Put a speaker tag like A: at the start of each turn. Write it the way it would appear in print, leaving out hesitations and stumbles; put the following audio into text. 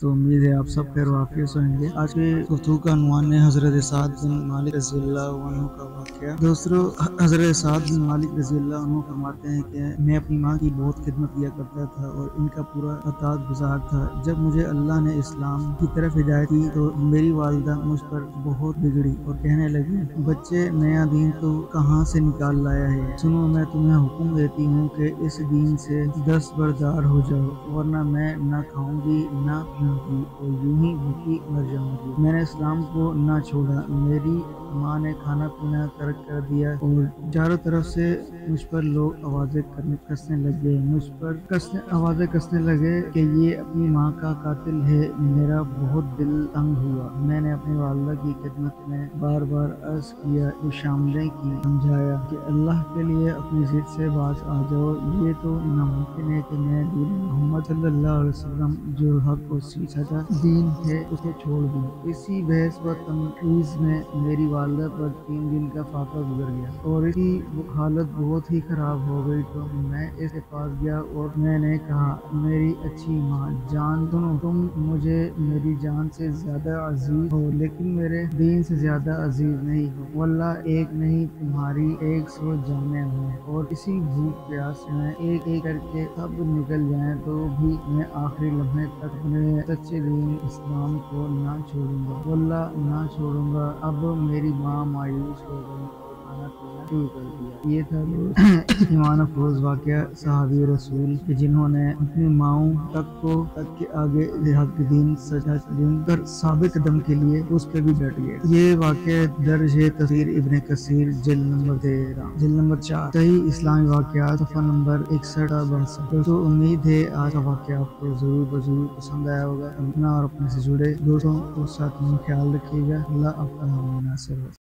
A: तो उम्मीद है आप सब खैर वाफियत से होंगे। आज के गुफ्तगू का उन्वान है हज़रत साद बिन मालिक रज़ियल्लाहु अन्हु का वाक़या। दोस्तों, हज़रत साद बिन मालिक रज़ियल्लाहु अन्हु फरमाते हैं कि मैं अपनी माँ की बहुत खिदमत किया करता था और इनका पूरा अताअत गुज़ार था। जब मुझे अल्लाह ने इस्लाम की तरफ हिदायत की तो मेरी वालिदा मुझ पर बहुत बिगड़ी और कहने लगी, बच्चे, नया दीन तो कहाँ से निकाल लाया है। सुनो, मैं तुम्हें हुक्म देती हूँ कि इस दीन से दस्तबरदार हो जाओ, वरना मैं न खाऊंगी न पीऊंगी और यूं ही भूखी मर जाऊंगी। मैंने इस्लाम को न छोड़ा। मेरी माँ ने खाना पीना तर्क कर दिया और चारों तरफ से मुझ पर लोग आवाजें कसने लगे आवाजें कसने लगे कि ये अपनी माँ का कातिल है। मेरा बहुत दिल तंग हुआ। मैंने अपनी वालिदा की खिदमत में बार बार अर्ज किया, खुशामदीद की, समझाया कि अल्लाह के लिए अपनी जिद से बाज आ जाओ। ये तो नामुमकिन है कि मैं दीन मोहम्मद सल्लल्लाहु अलैहि वसल्लम जो हक और सच्चा दीन है उसे छोड़ दूं। इसी बहस व तनकीज़ में मेरी वालिदा पर 3 दिन का फाका गुजर गया और इसकी हालत बहुत ही खराब हो गई। तो मैं इसके पास गया और मैंने कहा, मेरी अच्छी माँ जान, सुनो, तुम मुझे मेरी जान से ज्यादा अजीज हो लेकिन मेरे दीन से ज्यादा अजीज नहीं हो। वल्लाह एक नहीं तुम्हारी 100 जाने हैं और इसी भूख प्यास में एक एक करके सब निकल जाएं तो भी मैं आखिरी लम्हे तक अपने सच्चे दीन इस्लाम को ना छोड़ूंगा, वल्लाह ना छोड़ूंगा। अब मेरी माँ मायूस हो गई और खाना पीना शुरू कर दिया। ये था ईमान अफरोज वाक़या सहाबी रसूल के जिन्होंने अपनी माओं तक के आगे हक दीन सच्चा दीन पर साबित कदम के लिए उस पर भी डट गए। ये वाक़या दर्ज है तफसीर इब्ने कसीर जिल्द नंबर 13 जिल्द नंबर 4 सही इस्लामी वाक़यात सफ़ा नंबर 61-62। दोस्तों, उम्मीद है आज का वाक़या आपको जरूर पसंद आया होगा। अपना और अपने से जुड़े दोस्तों को साथ में ख्याल रखिएगा। अल्लाह आपका नासिर हो।